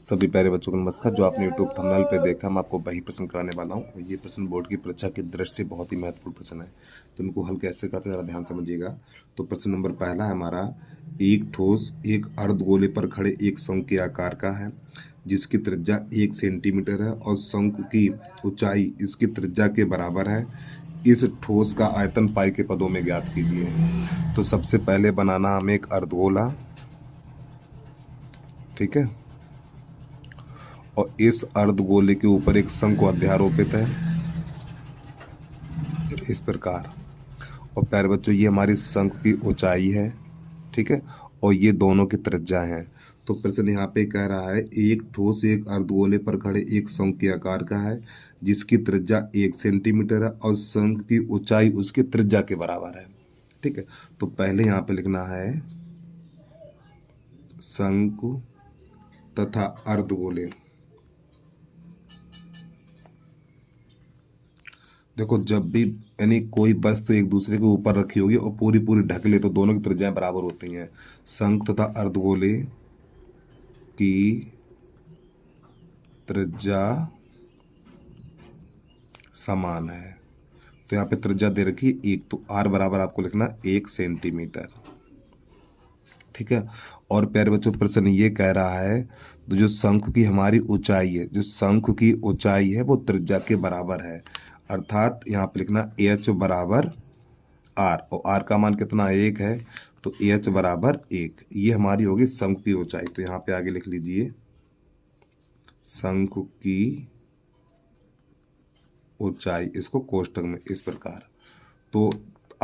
सभी प्यारे बच्चों को नमस्कार। जो आपने यूट्यूब थंबनेल पे देखा, मैं आपको वही प्रश्न कराने वाला हूँ। ये प्रश्न बोर्ड की परीक्षा की दृष्टि से बहुत ही महत्वपूर्ण प्रश्न है, तो इनको हल कैसे करते हैं ज़रा ध्यान समझिएगा। तो प्रश्न नंबर पहला है हमारा, एक ठोस एक अर्धगोले पर खड़े एक शंकु के आकार का है जिसकी त्रिज्या 1 सेंटीमीटर है और शंकु की ऊंचाई इसकी त्रिज्या के बराबर है। इस ठोस का आयतन पाई के पदों में ज्ञात कीजिए। तो सबसे पहले बनाना हमें एक अर्धगोला, ठीक है, और इस अर्धगोले के ऊपर एक शंकु अध्यारोपित है इस प्रकार। और प्यारे बच्चों, ये हमारी शंकु की ऊंचाई है, ठीक है, और ये दोनों की त्रिज्या है। तो प्रश्न यहाँ पे कह रहा है, एक ठोस एक अर्धगोले पर खड़े एक शंकु के आकार का है जिसकी त्रिज्या 1 सेंटीमीटर है और शंकु की ऊंचाई उसकी त्रिज्या के बराबर है, ठीक है। तो पहले यहाँ पे लिखना है शंकु तथा अर्धगोले। देखो, जब भी यानी कोई वस्तु एक दूसरे के ऊपर रखी होगी और पूरी पूरी ढक ले तो दोनों की त्रिज्याएं बराबर होती हैं। शंकु तथा अर्धगोले की त्रिज्या समान है। तो यहाँ पे त्रिज्या दे रखी है 1, तो r बराबर आपको लिखना 1 सेंटीमीटर, ठीक है। और प्यारे बच्चों, प्रश्न ये कह रहा है तो जो शंकु की हमारी ऊंचाई है, जो शंकु की ऊंचाई है वो त्रिज्या के बराबर है, अर्थात यहाँ पे लिखना h बराबर r, और r का मान कितना 1 है, तो h बराबर 1। ये हमारी होगी शंकु की ऊंचाई। तो यहाँ पे आगे लिख लीजिए शंकु की ऊंचाई, इसको कोष्टक में इस प्रकार। तो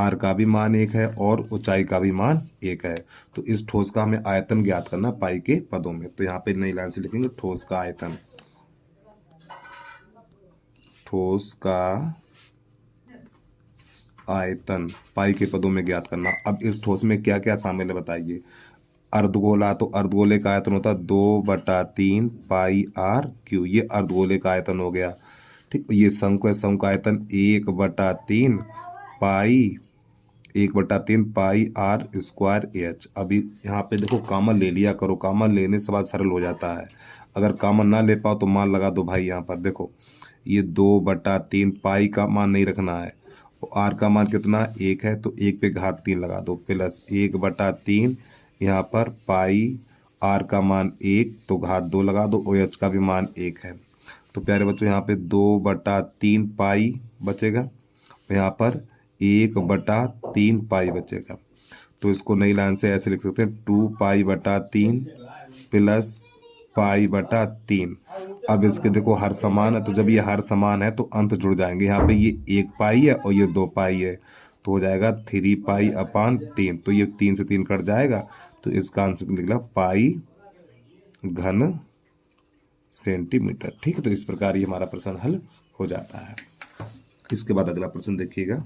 r का भी मान 1 है और ऊंचाई का भी मान 1 है। तो इस ठोस का हमें आयतन ज्ञात करना पाई के पदों में। तो यहाँ पे नई लाइन से लिखेंगे ठोस का आयतन, ठोस का आयतन पाई के पदों में ज्ञात करना। अब इस ठोस में क्या क्या शामिल है बताइए। अर्धगोला, तो अर्धगोले का आयतन होता है 2/3 पाई आर क्यू, ये अर्धगोले का आयतन हो गया, ठीक। ये शंकु है, शंकु का आयतन 1/3 पाई आर स्क्वायर एच। अभी यहाँ पे देखो कॉमन ले लिया करो, कॉमन लेने से बाद सरल हो जाता है। अगर कॉमन ना ले पाओ तो मान लगा दो भाई। यहाँ पर देखो ये 2/3 पाई का मान नहीं रखना है, आर का मान कितना 1 है, तो 1 पे घात 3 लगा दो, प्लस 1/3 यहाँ पर पाई आर का मान 1 तो घात 2 लगा दो, ओ एच का भी मान 1 है। तो प्यारे बच्चों यहाँ पे 2/3 पाई बचेगा, यहाँ पर 1/3 पाई बचेगा। तो इसको नई लाइन से ऐसे लिख सकते हैं 2 पाई/3 प्लस पाई/3। अब इसके देखो हर समान है, तो जब ये हर समान है तो अंत जुड़ जाएंगे। यहाँ पे ये 1 पाई है और ये 2 पाई है, तो हो जाएगा 3 पाई/3। तो ये 3 से 3 कट जाएगा, तो इसका आंसर निकला पाई घन सेंटीमीटर, ठीक है। तो इस प्रकार ये हमारा प्रश्न हल हो जाता है। इसके बाद अगला प्रश्न देखिएगा,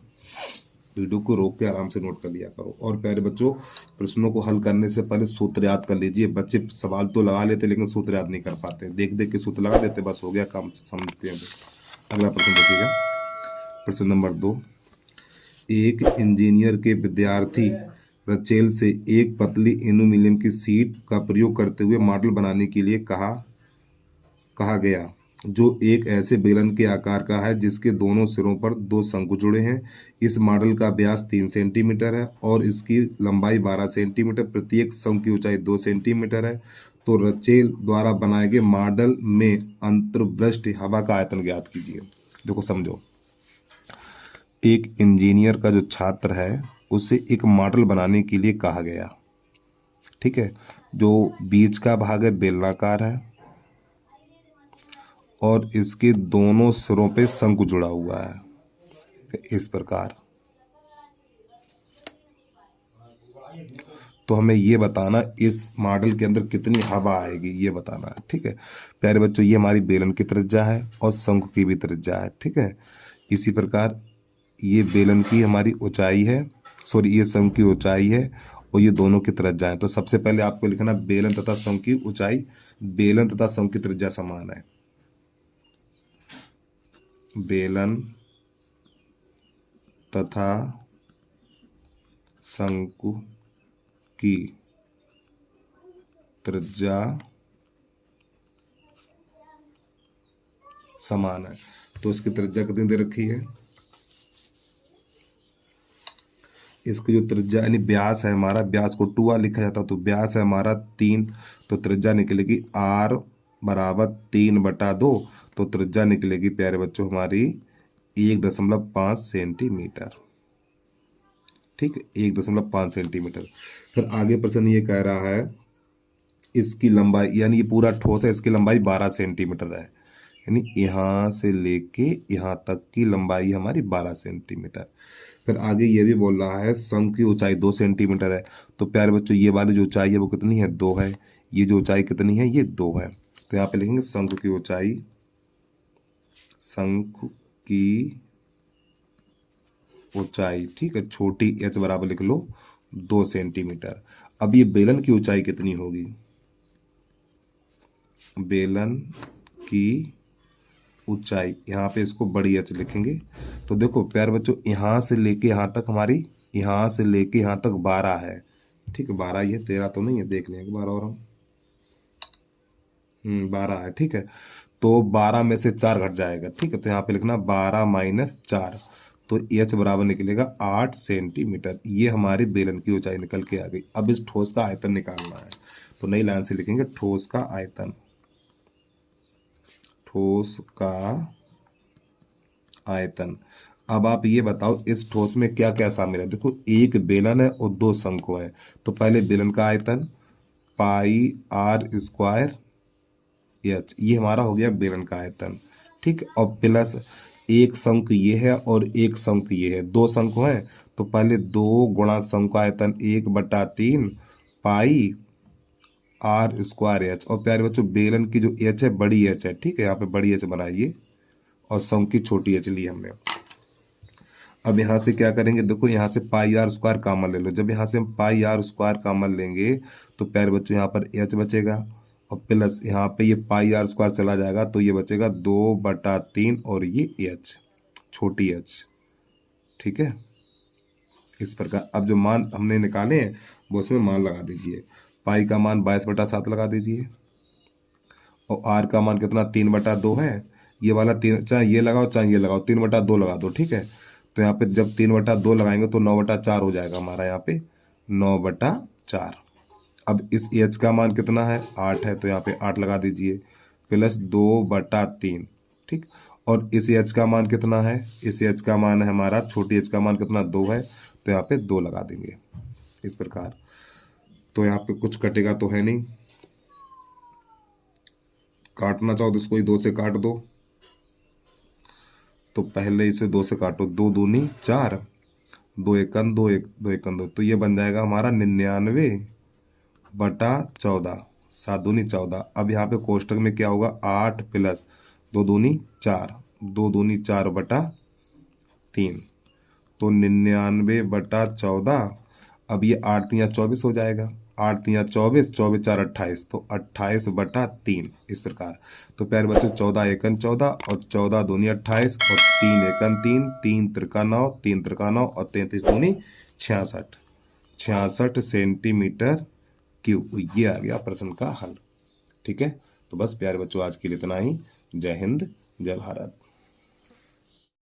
वीडियो को रोक के आराम से नोट कर लिया करो। और प्यारे बच्चों, प्रश्नों को हल करने से पहले सूत्र याद कर लीजिए। बच्चे सवाल तो लगा लेते लेकिन सूत्र याद नहीं कर पाते, देख देख के सूत्र लगा देते, बस हो गया काम, समझते हैं। अगला प्रश्न देखिएगा, प्रश्न नंबर 2। एक इंजीनियर के विद्यार्थी रचेल से एक पतली एल्यूमीनियम की शीट का प्रयोग करते हुए मॉडल बनाने के लिए कहा गया, जो एक ऐसे बेलन के आकार का है जिसके दोनों सिरों पर 2 शंकु जुड़े हैं। इस मॉडल का व्यास 3 सेंटीमीटर है और इसकी लंबाई 12 सेंटीमीटर, प्रत्येक शंकु की ऊंचाई 2 सेंटीमीटर है। तो रचेल द्वारा बनाए गए मॉडल में अंतर्वृष्ट हवा का आयतन ज्ञात कीजिए। देखो समझो, एक इंजीनियर का जो छात्र है उसे एक मॉडल बनाने के लिए कहा गया, ठीक है। जो बीच का भाग है बेलनाकार है और इसके दोनों सिरों पे शंकु जुड़ा हुआ है इस प्रकार। तो हमें ये बताना इस मॉडल के अंदर कितनी हवा आएगी, ये बताना है, ठीक है। प्यारे बच्चों, ये हमारी बेलन की त्रिज्या है और शंकु की भी त्रिज्या है, ठीक है। इसी प्रकार ये बेलन की हमारी ऊंचाई है, सॉरी ये शंकु की ऊंचाई है और ये दोनों की त्रिज्या है। तो सबसे पहले आपको लिखना बेलन तथा शंकु की ऊंचाई, बेलन तथा शंकु की त्रिज्या समान है। बेलन तथा शंकु की त्रिज्या समान है। तो इसकी त्रिज्या कितनी दे रखी है, इसकी जो त्रिज्या यानी व्यास है हमारा, व्यास को 2r लिखा जाता, तो व्यास है हमारा 3, तो त्रिज्या निकलेगी r बराबर 3/2, तो त्रिज्या निकलेगी प्यारे बच्चों हमारी 1.5 सेंटीमीटर। ठीक है, 1.5 सेंटीमीटर। फिर आगे प्रश्न ये कह रहा है इसकी लंबाई, यानी ये पूरा ठोस है, इसकी लंबाई 12 सेंटीमीटर है, यानी यहाँ से लेके यहाँ तक की लंबाई हमारी 12 सेंटीमीटर। फिर आगे ये भी बोल रहा है शंख की ऊंचाई 2 सेंटीमीटर है, तो प्यारे बच्चों ये वाली जो ऊंचाई है वो कितनी है, 2 है, ये जो ऊंचाई कितनी है, ये 2 है। तो यहाँ पे लिखेंगे शंख की ऊंचाई, शंख की ऊंचाई, ठीक है, छोटी h बराबर लिख लो 2 सेंटीमीटर। अब ये बेलन की ऊंचाई कितनी होगी, बेलन की ऊंचाई, यहाँ पे इसको बड़ी h लिखेंगे। तो देखो प्यारे बच्चों यहाँ से लेके यहाँ तक हमारी, यहाँ से लेके यहाँ तक 12 है, ठीक है, 12 ये 13 तो नहीं है, देख लें एक बार और हम, 12 है, ठीक है। तो 12 में से 4 घट जाएगा, ठीक है, तो यहाँ पे लिखना 12 माइनस 4, तो h बराबर निकलेगा 8 सेंटीमीटर। ये हमारी बेलन की ऊंचाई निकल के आ गई। अब इस ठोस का आयतन निकालना है, तो नई लाइन से लिखेंगे ठोस का आयतन, ठोस का आयतन। अब आप ये बताओ इस ठोस में क्या क्या शामिल है। देखो एक बेलन है और 2 शंकु है, तो पहले बेलन का आयतन पाई r स्क्वायर h, ये हमारा हो गया बेलन का आयतन, ठीक है। और प्लस एक शंकु ये है और एक शंकु ये है, 2 शंकु हैं, तो पहले 2 गुणा शंकु आयतन 1/3 पाई r स्क्वायर h। और प्यारे बच्चों बेलन की जो h है बड़ी h है, ठीक है, यहाँ पे बड़ी h बनाइए और शंकु की छोटी h ली हमने। अब यहाँ से क्या करेंगे, देखो यहाँ से पाई r स्क्वायर कॉमन ले लो, जब यहाँ से हम पाई r स्क्वायर कॉमन लेंगे तो प्यारे बच्चों यहाँ पर h बचेगा और प्लस यहाँ पे ये पाई r स्क्वायर चला जाएगा, तो ये बचेगा 2/3 और ये h छोटी h, ठीक है, इस प्रकार। अब जो मान हमने निकाले हैं वो उसमें मान लगा दीजिए, पाई का मान 22/7 लगा दीजिए और r का मान कितना 3/2 है, ये वाला 3, चाहे ये लगाओ चाहे ये लगाओ, 3/2 लगा दो, ठीक है। तो यहाँ पे जब 3/2 लगाएंगे तो 9/4 हो जाएगा हमारा, यहाँ पे 9/4। अब इस h का मान कितना है 8 है, तो यहाँ पे 8 लगा दीजिए प्लस 2/3, ठीक। और इस h का मान कितना है, इस h का मान है हमारा, छोटी h का मान कितना 2 है, तो यहाँ पे 2 लगा देंगे इस प्रकार। तो यहाँ पे कुछ कटेगा तो है नहीं, काटना चाहो तो इसको ही 2 से काट दो, तो पहले इसे 2 से काटो, 2 दूनी 4, 2 एकन 2, 2 एकन 2, तो ये बन जाएगा हमारा 99/14, 7 दूनी 14। अब यहाँ पे कोष्टक में क्या होगा 8 प्लस 2 दूनी 4, 2 दूनी 4/3, तो 99/14। अब ये 8 3 24 हो जाएगा, 8 3 24, 24 4 28, तो 28/3 इस प्रकार। तो प्यारे बच्चों 14 एकन 14 और 14 दूनी 28 और 3 एकन 3, 3 त्रिका 9, 3 त्रिका 9 और 33 दूनी 66, 66 सेंटीमीटर क्यूब। ये आ गया प्रश्न का हल, ठीक है। तो बस प्यारे बच्चों आज के लिए इतना ही। जय हिंद, जय भारत।